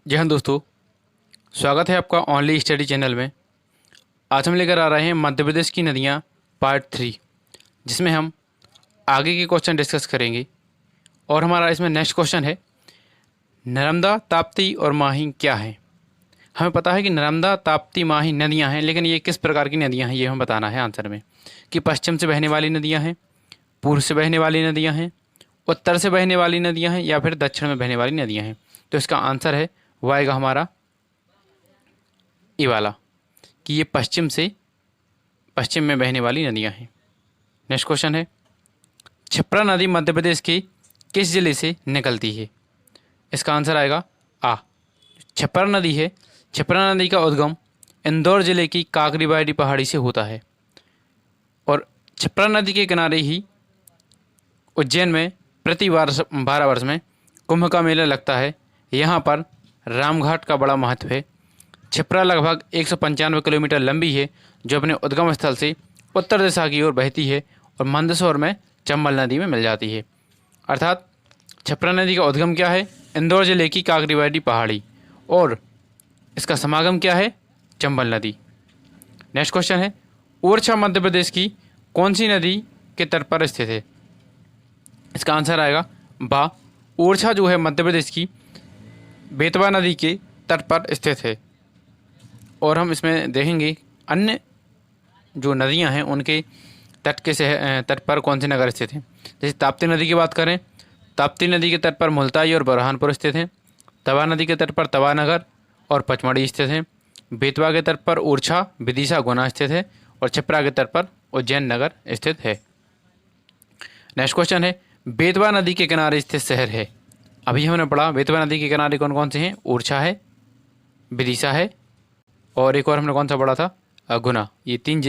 जी हाँ दोस्तों, स्वागत है आपका ओनली स्टडी चैनल में। आज हम लेकर आ रहे हैं मध्य प्रदेश की नदियाँ पार्ट 3, जिसमें हम आगे के क्वेश्चन डिस्कस करेंगे। और हमारा इसमें नेक्स्ट क्वेश्चन है, नर्मदा, ताप्ती और माही क्या हैं। हमें पता है कि नर्मदा, ताप्ती, माही नदियाँ हैं, लेकिन ये किस प्रकार की नदियाँ हैं ये हमें बताना है आंसर में। कि पश्चिम से बहने वाली नदियाँ हैं, पूर्व से बहने वाली नदियाँ हैं, उत्तर से बहने वाली नदियाँ हैं, या फिर दक्षिण में बहने वाली नदियाँ हैं। तो इसका आंसर है वो आएगा हमारा ये वाला, कि ये पश्चिम में बहने वाली नदियां हैं। नेक्स्ट क्वेश्चन है, क्षिप्रा नदी मध्य प्रदेश के किस जिले से निकलती है। इसका आंसर आएगा आ। क्षिप्रा नदी है, क्षिप्रा नदी का उद्गम इंदौर जिले की काकरीबाड़ी पहाड़ी से होता है। और क्षिप्रा नदी के किनारे ही उज्जैन में प्रति 12 वर्ष में कुंभ का मेला लगता है। यहाँ पर रामघाट का बड़ा महत्व है। क्षिप्रा लगभग 195 किलोमीटर लंबी है, जो अपने उद्गम स्थल से उत्तर दिशा की ओर बहती है और मंदसौर में चंबल नदी में मिल जाती है। अर्थात क्षिप्रा नदी का उद्गम क्या है, इंदौर जिले की काकरीबाड़ी पहाड़ी, और इसका समागम क्या है, चंबल नदी। नेक्स्ट क्वेश्चन है, ओरछा मध्य प्रदेश की कौन सी नदी के तट पर स्थित है। इसका आंसर आएगा बा। ओरछा जो है मध्य प्रदेश की बेतवा नदी के तट पर स्थित है। और हम इसमें देखेंगे अन्य जो नदियां हैं उनके तट पर कौन से नगर स्थित हैं। जैसे ताप्ती नदी की बात करें, ताप्ती नदी के तट पर मुल्ताई और बुरहानपुर स्थित हैं। तवा नदी के तट पर तवा नगर और पचमढ़ी स्थित हैं। बेतवा के तट पर ओरछा, विदिशा, गुना स्थित है। और क्षिप्रा के तट पर उज्जैन नगर स्थित है। नेक्स्ट क्वेश्चन है, बेतवा नदी के किनारे स्थित शहर है। अभी हमने पढ़ा बेतवा नदी के किनारे कौन कौन से हैं, ओरछा है, विदिशा है, और एक और हमने कौन सा पढ़ा था, गुना। ये 3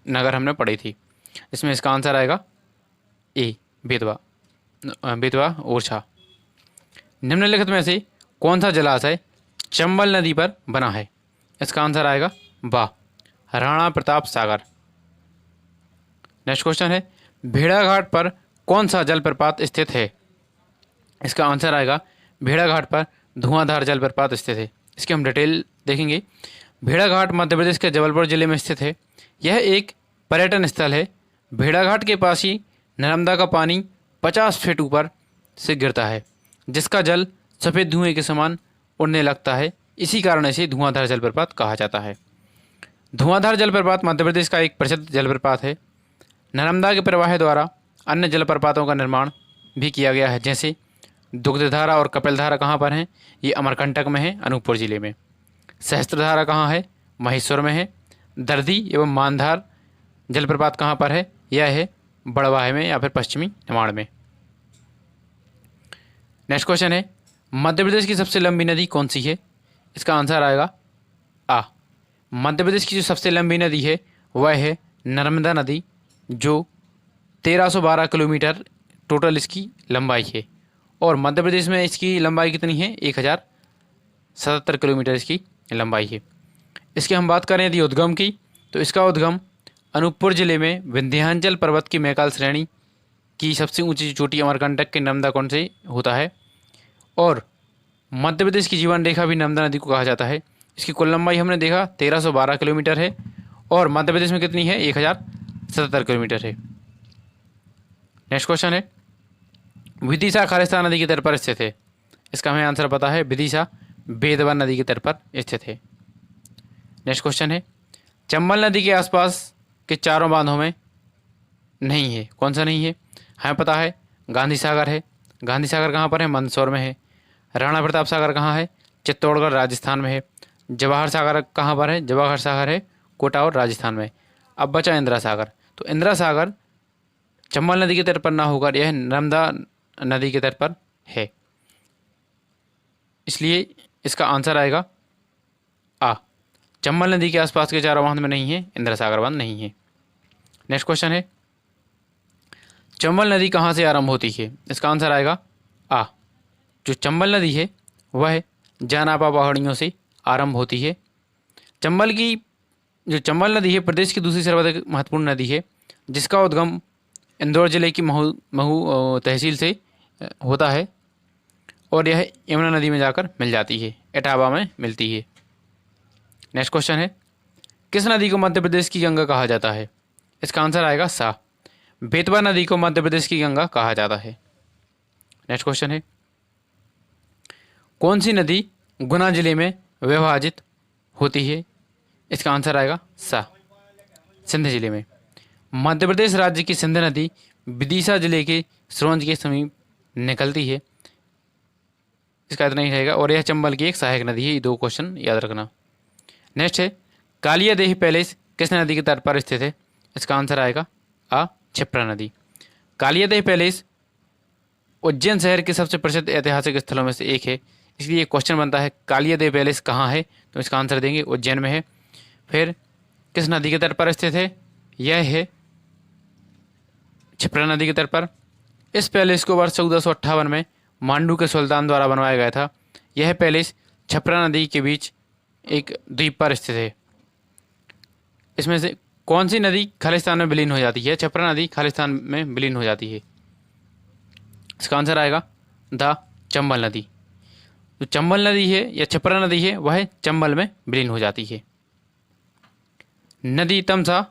नगर हमने पढ़ी थी। इसमें इसका आंसर आएगा ए, बेतवा ओरछा। निम्नलिखित में से कौन सा जलाशय चंबल नदी पर बना है। इसका आंसर आएगा बा, राणा प्रताप सागर। नेक्स्ट क्वेश्चन है, भेड़ाघाट पर कौन सा जलप्रपात स्थित है। इसका आंसर आएगा भेड़ाघाट पर धुआंधार जलप्रपात स्थित है। इसकी हम डिटेल देखेंगे। भेड़ाघाट मध्य प्रदेश के जबलपुर जिले में स्थित है। यह एक पर्यटन स्थल है। भेड़ाघाट के पास ही नर्मदा का पानी 50 फीट ऊपर से गिरता है, जिसका जल सफ़ेद धुएं के समान उड़ने लगता है। इसी कारण इसे धुआंधार जलप्रपात कहा जाता है। धुआंधार जलप्रपात मध्य प्रदेश का एक प्रसिद्ध जलप्रपात है। नर्मदा के प्रवाह द्वारा अन्य जलप्रपातों का निर्माण भी किया गया है, जैसे दुग्धधारा और कपिलधारा कहाँ पर हैं, ये अमरकंटक में है, अनूपपुर जिले में। सहस्त्रधारा कहाँ है, महेश्वर में है। दर्दी एवं मानधार जलप्रपात कहाँ पर है, यह है बड़वाह में या फिर पश्चिमी निमाड़ में। नेक्स्ट क्वेश्चन है, मध्य प्रदेश की सबसे लंबी नदी कौन सी है। इसका आंसर आएगा आ। मध्य प्रदेश की जो सबसे लंबी नदी है वह है नर्मदा नदी, जो 1312 किलोमीटर टोटल इसकी लंबाई है। और मध्य प्रदेश में इसकी लंबाई कितनी है, 1077 किलोमीटर इसकी लंबाई है। इसकी हम बात करें यदि उद्गम की, तो इसका उद्गम अनूपपुर जिले में विंध्याचल पर्वत की मैकाल श्रेणी की सबसे ऊंची चोटी अमरकंटक के नर्मदा कुंड से होता है। और मध्य प्रदेश की जीवन रेखा भी नर्मदा नदी को कहा जाता है। इसकी कुल लंबाई हमने देखा 1312 किलोमीटर है, और मध्य प्रदेश में कितनी है, 1077 किलोमीटर है। नेक्स्ट क्वेश्चन है, विदिशा खालिस्तान नदी के तट पर स्थित है। इसका हमें आंसर पता है, विदिशा बेतवा नदी के तट पर स्थित है। नेक्स्ट क्वेश्चन है, चंबल नदी के आसपास के चारों बांधों में नहीं है। कौन सा नहीं है, हमें पता है गांधी सागर है। गांधी सागर कहाँ पर है, मंदसौर में है। राणा प्रताप सागर कहाँ है, चित्तौड़गढ़ राजस्थान में है। जवाहर सागर कहाँ पर है, जवाहर सागर है कोटा और राजस्थान में। अब बचा इंदिरा सागर। तो इंदिरा सागर चंबल नदी के तट पर ना होकर यह नर्मदा नदी के तट पर है, इसलिए इसका आंसर आएगा आ। चंबल नदी के आसपास के चारों बांध में नहीं है, इंदिरा सागर बांध नहीं है। नेक्स्ट क्वेश्चन है, चंबल नदी कहाँ से आरंभ होती है। इसका आंसर आएगा आ। जो चंबल नदी है वह जानापा पहाड़ियों से आरंभ होती है। चंबल नदी है प्रदेश की दूसरी सर्वाधिक महत्वपूर्ण नदी है, जिसका उद्गम इंदौर जिले की महू तहसील से होता है। और यह यमुना नदी में जाकर मिल जाती है, इटावा में मिलती है। नेक्स्ट क्वेश्चन है, किस नदी को मध्य प्रदेश की गंगा कहा जाता है? इसका आंसर आएगा सा। बेतवा नदी को मध्य प्रदेश की गंगा कहा जाता है। नेक्स्ट क्वेश्चन है, कौन सी नदी गुना जिले में विभाजित होती है? इसका आंसर आएगा सा, सिंध जिले में। मध्य प्रदेश राज्य की सिंध नदी विदिशा जिले के सिरोंज के समीप निकलती है। इसका इतना ही रहेगा। और यह चंबल की एक सहायक नदी है। ये 2 क्वेश्चन याद रखना। नेक्स्ट है, कालिया देही पैलेस किस नदी के तट पर स्थित है? इसका आंसर आएगा आ, क्षिप्रा नदी। कालिया देही पैलेस उज्जैन शहर के सबसे प्रसिद्ध ऐतिहासिक स्थलों में से एक है। इसलिए क्वेश्चन बनता है कालिया देवी पैलेस कहाँ है? तो इसका आंसर देंगे उज्जैन में है। फिर किस नदी के तट पर स्थित है? यह है क्षिप्रा नदी के तट पर। इस पैलेस को वर्ष 1458 में मांडू के सुल्तान द्वारा बनवाया गया था। यह पैलेस क्षिप्रा नदी के बीच एक द्वीप पर स्थित है। इसमें से कौन सी नदी खालिस्तान में विलीन हो जाती है? क्षिप्रा नदी खालिस्तान में विलीन हो जाती है। इसका आंसर आएगा द चंबल नदी। जो चंबल नदी है या क्षिप्रा नदी है वह चंबल में विलीन हो जाती है। नदी तमसा,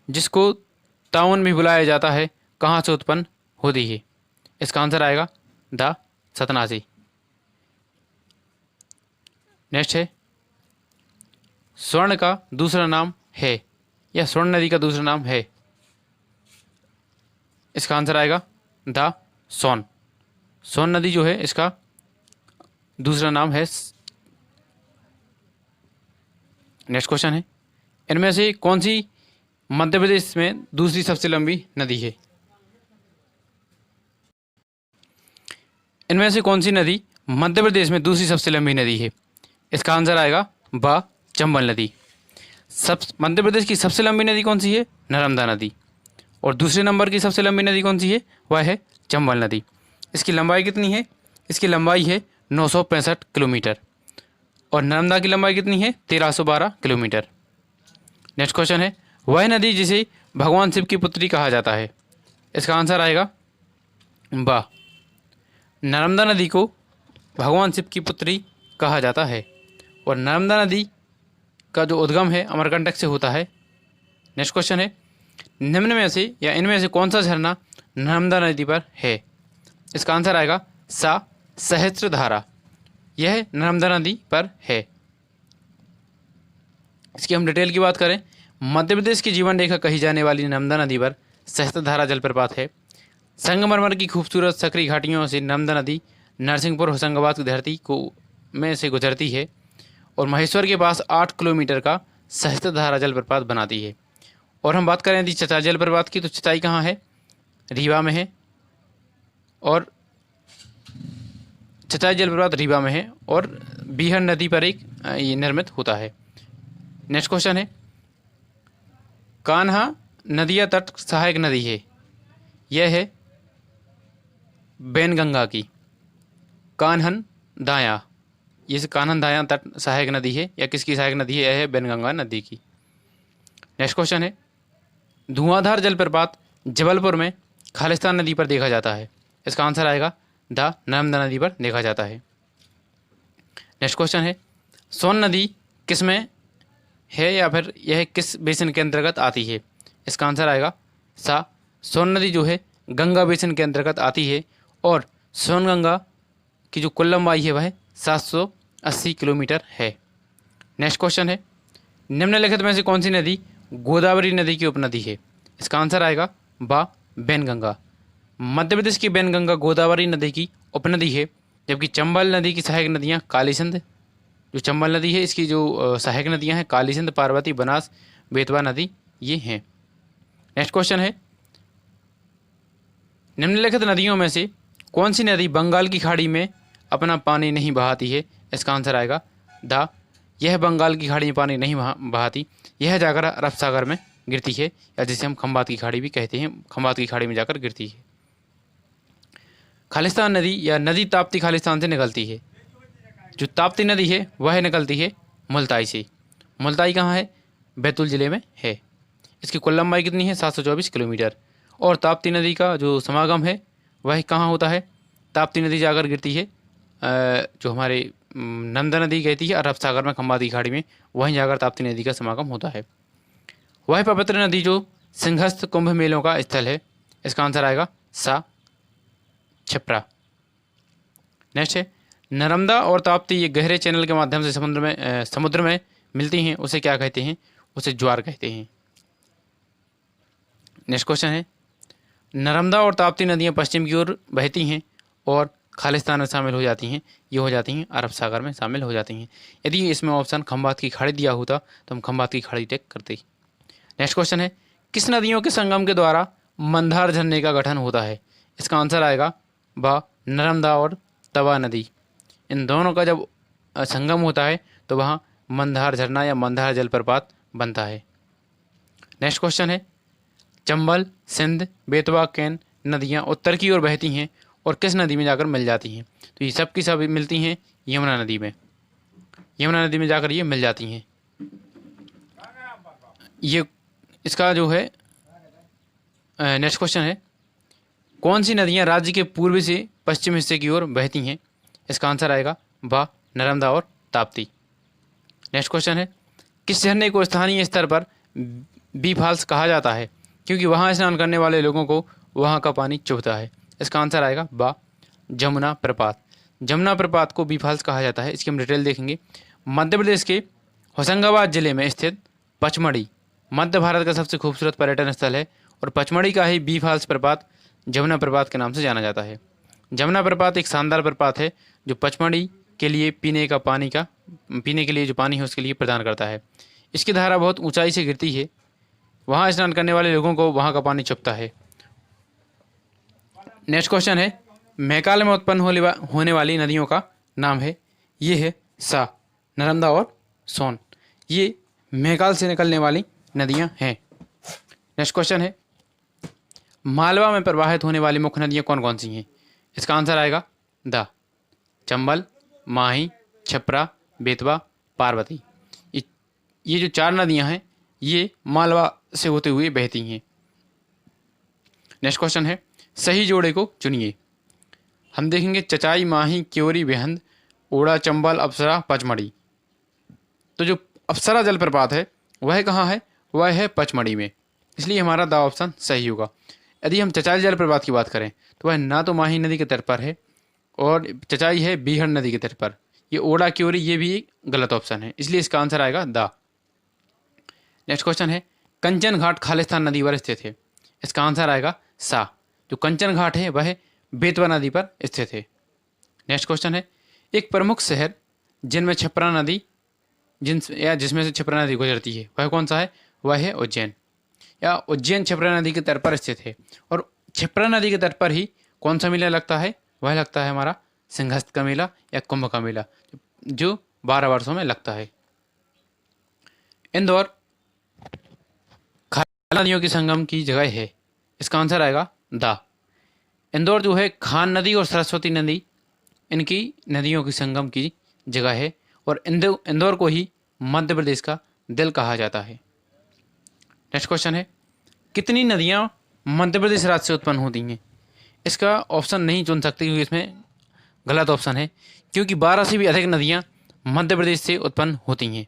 जिसको ताउन भी बुलाया जाता है, कहाँ से उत्पन्न होती है? इसका आंसर आएगा द सतनासी। नेक्स्ट है, स्वर्ण का दूसरा नाम है या स्वर्ण नदी का दूसरा नाम है? इसका आंसर आएगा द सोन। सोन नदी जो है इसका दूसरा नाम है। नेक्स्ट क्वेश्चन है, इनमें से कौन सी मध्य प्रदेश में दूसरी सबसे लंबी नदी है? इनमें से कौन सी नदी मध्य प्रदेश में दूसरी सबसे लंबी नदी है? इसका आंसर आएगा ब चंबल नदी। मध्य प्रदेश की सबसे लंबी नदी कौन सी है? नर्मदा नदी। और दूसरे नंबर की सबसे लंबी नदी कौन सी है? वह है चंबल नदी। इसकी लंबाई कितनी है? इसकी लंबाई है 965 किलोमीटर। और नर्मदा की लंबाई कितनी है? 1312 किलोमीटर। नेक्स्ट क्वेश्चन है, वह नदी जिसे भगवान शिव की पुत्री कहा जाता है? इसका आंसर आएगा ब नर्मदा नदी को भगवान शिव की पुत्री कहा जाता है। और नर्मदा नदी का जो उद्गम है अमरकंटक से होता है। नेक्स्ट क्वेश्चन है, निम्न में से या इनमें से कौन सा झरना नर्मदा नदी पर है? इसका आंसर आएगा सा सहस्त्रधारा। यह नर्मदा नदी पर है। इसकी हम डिटेल की बात करें, मध्य प्रदेश की जीवन रेखा कही जाने वाली नर्मदा नदी पर सहस्त्रधारा जलप्रपात है। संगमरमर की खूबसूरत सकरी घाटियों से नर्मदा नदी नरसिंहपुर होशंगाबाद की धरती को में से गुजरती है और महेश्वर के पास 8 किलोमीटर का सहस्त्रधारा जलप्रपात बनाती है। और हम बात करें यदि चचाई जलप्रपात की, तो चचाई कहाँ है? रीवा में है। और चचाई जलप्रपात रीवा में है और बीहड़ नदी पर एक ये निर्मित होता है। नेक्स्ट क्वेश्चन है, कान्हा नदिया तट सहायक नदी है। यह है बैनगंगा की। कान्हन दाया, ये कान्हन दाया तट सहायक नदी है या किसकी सहायक नदी है? यह है बैनगंगा नदी की। नेक्स्ट क्वेश्चन है, धुआंधार जलप्रपात जबलपुर में खालिस्तान नदी पर देखा जाता है। इसका आंसर आएगा द नर्मदा नदी पर देखा जाता है। नेक्स्ट क्वेश्चन है, सोन नदी किस में है या फिर यह किस बेसिन के अंतर्गत आती है? इसका आंसर आएगा सा सोन नदी जो है गंगा बेसिन के अंतर्गत आती है और सोनगंगा की जो कुल लंबाई है वह 780 किलोमीटर है। नेक्स्ट क्वेश्चन है, निम्नलिखित में से कौन सी नदी गोदावरी नदी की उपनदी है? इसका आंसर आएगा ब बैनगंगा। मध्य प्रदेश की बैनगंगा गोदावरी नदी की उपनदी है, जबकि चंबल नदी की सहायक नदियाँ कालीसिंध, जो चंबल नदी है इसकी जो सहायक नदियाँ हैं कालीसिंध, पार्वती, बनास, बेतवा नदी ये हैं। नेक्स्ट क्वेश्चन है, निम्नलिखित नदियों में से कौन सी नदी बंगाल की खाड़ी में अपना पानी नहीं बहाती है? इसका आंसर आएगा द यह बंगाल की खाड़ी में पानी नहीं बहाती, यह जाकर अरब सागर में गिरती है या जिसे हम खंबात की खाड़ी भी कहते हैं, खंबात की खाड़ी में जाकर गिरती है। खालिस्तान नदी या नदी ताप्ती खालिस्तान से निकलती है। जो ताप्ती नदी है वह निकलती है मुल्ताई से। मुल्ताई कहाँ है? बैतूल ज़िले में है। इसकी कुल लंबाई कितनी है? 724 किलोमीटर। और ताप्ती नदी का जो समागम है वह कहाँ होता है? ताप्ती नदी जाकर गिरती है जो हमारे नर्मदा नदी कहती है अरब सागर में खंबात की खाड़ी में, वहीं जाकर ताप्ती नदी का समागम होता है। वह पवित्र नदी जो सिंहस्थ कुंभ मेलों का स्थल है। इसका आंसर आएगा सा, क्षिप्रा। नेक्स्ट है, नर्मदा और ताप्ती ये गहरे चैनल के माध्यम से समुद्र में मिलती हैं, उसे क्या कहते हैं? उसे ज्वार कहते हैं। नेक्स्ट क्वेश्चन है, नर्मदा और ताप्ती नदियाँ पश्चिम की ओर बहती हैं और खालिस्तान में शामिल हो जाती हैं, ये हो जाती हैं अरब सागर में शामिल हो जाती हैं। यदि इसमें ऑप्शन खंबात की खाड़ी दिया होता तो हम खंबात की खाड़ी टेक करते। नेक्स्ट क्वेश्चन है, किस नदियों के संगम के द्वारा मंदार झरने का गठन होता है? इसका आंसर आएगा ब, नर्मदा और तवा नदी। इन दोनों का जब संगम होता है तो वहाँ मंदार झरना या मंदार जलप्रपात बनता है। नेक्स्ट क्वेश्चन है, चंबल, सिंध, बेतवा, कैन नदियाँ उत्तर की ओर बहती हैं और किस नदी में जाकर मिल जाती हैं? तो ये सब की सब मिलती हैं यमुना नदी में। यमुना नदी में जाकर ये मिल जाती हैं। ये इसका जो है नेक्स्ट क्वेश्चन है, कौन सी नदियाँ राज्य के पूर्वी से पश्चिम हिस्से की ओर बहती हैं? इसका आंसर आएगा ब, नर्मदा और ताप्ती। नेक्स्ट क्वेश्चन है, किस झरने को स्थानीय स्तर पर बी फॉल्स कहा जाता है? क्योंकि वहाँ स्नान करने वाले लोगों को वहाँ का पानी चुभता है। इसका आंसर आएगा ब, जमुना प्रपात। जमुना प्रपात को बी फॉल्स कहा जाता है। इसकी हम डिटेल देखेंगे। मध्य प्रदेश के होशंगाबाद जिले में स्थित पचमढ़ी मध्य भारत का सबसे खूबसूरत पर्यटन स्थल है और पचमढ़ी का ही बी फॉल्स प्रपात जमुना प्रपात के नाम से जाना जाता है। जमुना प्रपात एक शानदार प्रपात है जो पचमढ़ी के लिए पीने के लिए जो पानी है उसके लिए प्रदान करता है। इसकी धारा बहुत ऊंचाई से गिरती है, वहाँ स्नान करने वाले लोगों को वहाँ का पानी चुभता है। नेक्स्ट क्वेश्चन है, मेघालय में उत्पन्न होने वाली नदियों का नाम है। ये है सा, नर्मदा और सोन। ये मेघालय से निकलने वाली नदियाँ हैं। नेक्स्ट क्वेश्चन है, मालवा में प्रवाहित होने वाली मुख्य नदियाँ कौन कौन सी हैं? इसका आंसर आएगा द, चंबल, माही, क्षिप्रा, बेतवा, पार्वती। ये जो 4 नदियाँ हैं ये मालवा से होते हुए बहती हैं। नेक्स्ट क्वेश्चन है, सही जोड़े को चुनिए। हम देखेंगे चचाई, माही, क्योरी, बेहंद, ओड़ा, चंबल, अप्सरा, पचमढ़ी। तो जो अप्सरा जलप्रपात है वह कहाँ है? वह है पचमढ़ी में, इसलिए हमारा द ऑप्शन सही होगा। यदि हम चचाई जलप्रपात की बात करें तो वह ना तो माही नदी के तट पर है और चचाई है बीहड़ नदी के तट पर। ये ओड़ा, क्योरी ये भी गलत ऑप्शन है, इसलिए इसका आंसर आएगा द। नेक्स्ट क्वेश्चन है, कंचन घाट खालिस्तान नदी पर स्थित है। इसका आंसर आएगा सा, जो कंचन घाट है वह बेतवा नदी पर स्थित है। नेक्स्ट क्वेश्चन है, एक प्रमुख शहर जिसमें से क्षिप्रा नदी गुजरती है वह कौन सा है? वह है उज्जैन। या उज्जैन क्षिप्रा नदी के तट पर स्थित है और क्षिप्रा नदी के तट पर ही कौन सा मेला लगता है? वह लगता है हमारा सिंहस्थ का मेला या कुंभ का मेला, जो 12 वर्षों में लगता है। इंदौर खान नदियों की संगम की जगह है। इसका आंसर आएगा द। इंदौर जो है खान नदी और सरस्वती नदी इनकी नदियों की संगम की जगह है और इंदौर को ही मध्य प्रदेश का दिल कहा जाता है। नेक्स्ट क्वेश्चन है, कितनी नदियाँ मध्य प्रदेश राज्य से उत्पन्न होती हैं? इसका ऑप्शन नहीं चुन सकते क्योंकि इसमें गलत ऑप्शन है, क्योंकि 12 से भी अधिक नदियाँ मध्य प्रदेश से उत्पन्न होती हैं।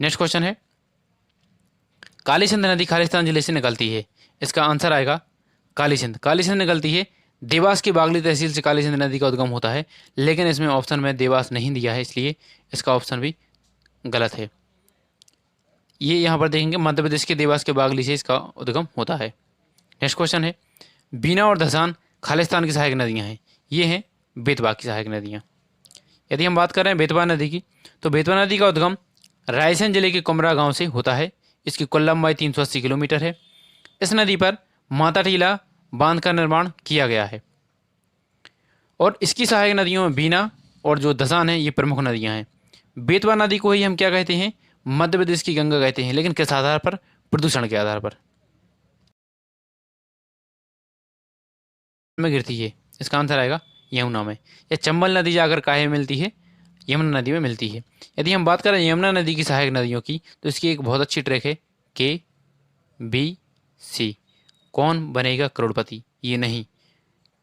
नेक्स्ट क्वेश्चन है, काली सिंध नदी खालिस्तान जिले से निकलती है। इसका आंसर आएगा काली सिंध। काली सिंध निकलती है देवास की बागली तहसील से काली सिंध नदी का उद्गम होता है, लेकिन इसमें ऑप्शन में देवास नहीं दिया है, इसलिए इसका ऑप्शन भी गलत है। ये यहाँ पर देखेंगे मध्य प्रदेश के देवास के बागली से इसका उद्गम होता है। नेक्स्ट क्वेश्चन है, बीना और धसान खालिस्तान की सहायक नदियाँ हैं। ये हैं बेतवा की सहायक नदियाँ। यदि हम बात कर रहे हैं बेतवा नदी की, तो बेतवा नदी का उद्गम रायसेन जिले के कुमरा गाँव से होता है। इसकी कुल लंबाई 380 किलोमीटर है। इस नदी पर माता टीला बांध का निर्माण किया गया है और इसकी सहायक नदियों में बीना और जो धसान है ये प्रमुख नदियां हैं। बेतवा नदी को ही हम क्या कहते हैं? मध्य प्रदेश की गंगा कहते हैं, लेकिन किस आधार पर? प्रदूषण के आधार पर में गिरती है। इसका आंसर आएगा यमुना में। या चंबल नदी जाकर काहे मिलती है? यमुना नदी में मिलती है। यदि हम बात करें यमुना नदी की सहायक नदियों की, तो इसकी एक बहुत अच्छी ट्रैक है KBC, कौन बनेगा करोड़पति। ये नहीं,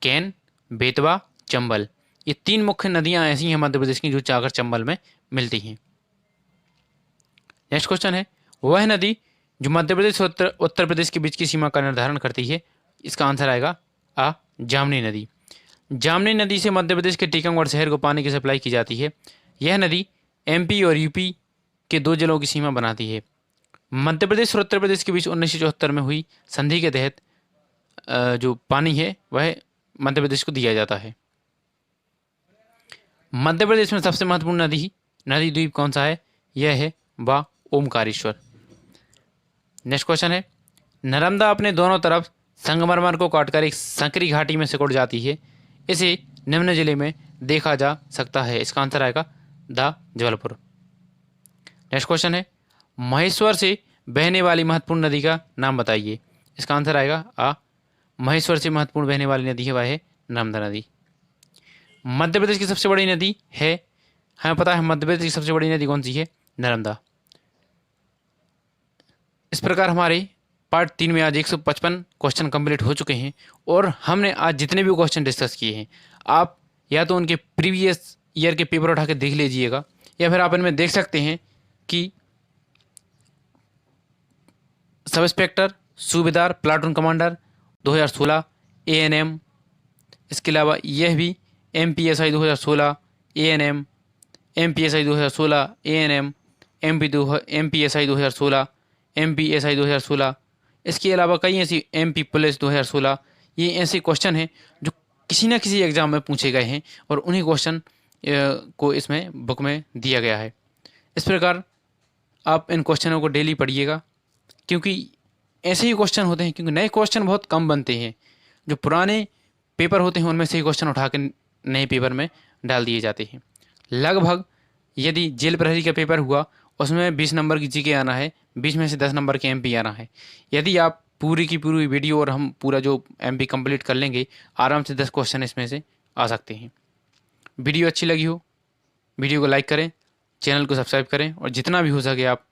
कैन, बेतवा, चंबल ये 3 मुख्य नदियां ऐसी हैं मध्य प्रदेश की जो चागर चंबल में मिलती हैं। नेक्स्ट क्वेश्चन है, वह नदी जो मध्य प्रदेश और उत्तर प्रदेश के बीच की सीमा का निर्धारण करती है। इसका आंसर आएगा आ जामनी नदी। जामनी नदी से मध्य प्रदेश के टीकमगढ़ शहर को पानी की सप्लाई की जाती है। यह नदी एमपी और यूपी के 2 जिलों की सीमा बनाती है। मध्य प्रदेश और उत्तर प्रदेश के बीच 1974 में हुई संधि के तहत जो पानी है वह मध्य प्रदेश को दिया जाता है। मध्य प्रदेश में सबसे महत्वपूर्ण नदी द्वीप कौन सा है? यह है वा ओमकारेश्वर। नेक्स्ट क्वेश्चन है, नर्मदा अपने दोनों तरफ संगमरमर को काटकर एक संकरी घाटी में सिकुड़ जाती है। इसे निम्न जिले में देखा जा सकता है। इसका आंसर आएगा द जबलपुर। नेक्स्ट क्वेश्चन है, महेश्वर से बहने वाली महत्वपूर्ण नदी का नाम बताइए। इसका आंसर आएगा आ महेश्वर से महत्वपूर्ण बहने वाली नदी है वह है नर्मदा नदी। मध्य प्रदेश की सबसे बड़ी नदी है, हमें पता है मध्य प्रदेश की सबसे बड़ी नदी कौन सी है? नर्मदा। इस प्रकार हमारे पार्ट 3 में आज 155 क्वेश्चन कंप्लीट हो चुके हैं और हमने आज जितने भी क्वेश्चन डिस्कस किए हैं आप या तो उनके प्रीवियस ईयर के पेपर उठा के देख लीजिएगा या फिर आप इनमें देख सकते हैं कि सब इंस्पेक्टर, सूबेदार, प्लाटून कमांडर 2016 एएनएम, इसके अलावा यह भी MPSI 2016 ANM, MPSI 2016 ANM, MPSI 2016, MPSI 2016, इसके अलावा कई ऐसी एमपी पुलिस 2016। ये ऐसे क्वेश्चन हैं जो किसी न किसी एग्ज़ाम में पूछे गए हैं और उन्हीं क्वेश्चन को इसमें बुक में दिया गया है। इस प्रकार आप इन क्वेश्चनों को डेली पढ़िएगा क्योंकि ऐसे ही क्वेश्चन होते हैं, क्योंकि नए क्वेश्चन बहुत कम बनते हैं। जो पुराने पेपर होते हैं उनमें से ही क्वेश्चन उठा के नए पेपर में डाल दिए जाते हैं। लगभग यदि जेल प्रहरी का पेपर हुआ उसमें 20 नंबर की जीके आना है, 20 में से 10 नंबर के एमपी आना है। यदि आप पूरी की पूरी वीडियो और हम पूरा जो एमपी कंप्लीट कर लेंगे आराम से 10 क्वेश्चन इसमें से आ सकते हैं। वीडियो अच्छी लगी हो वीडियो को लाइक करें, चैनल को सब्सक्राइब करें और जितना भी हो सके आप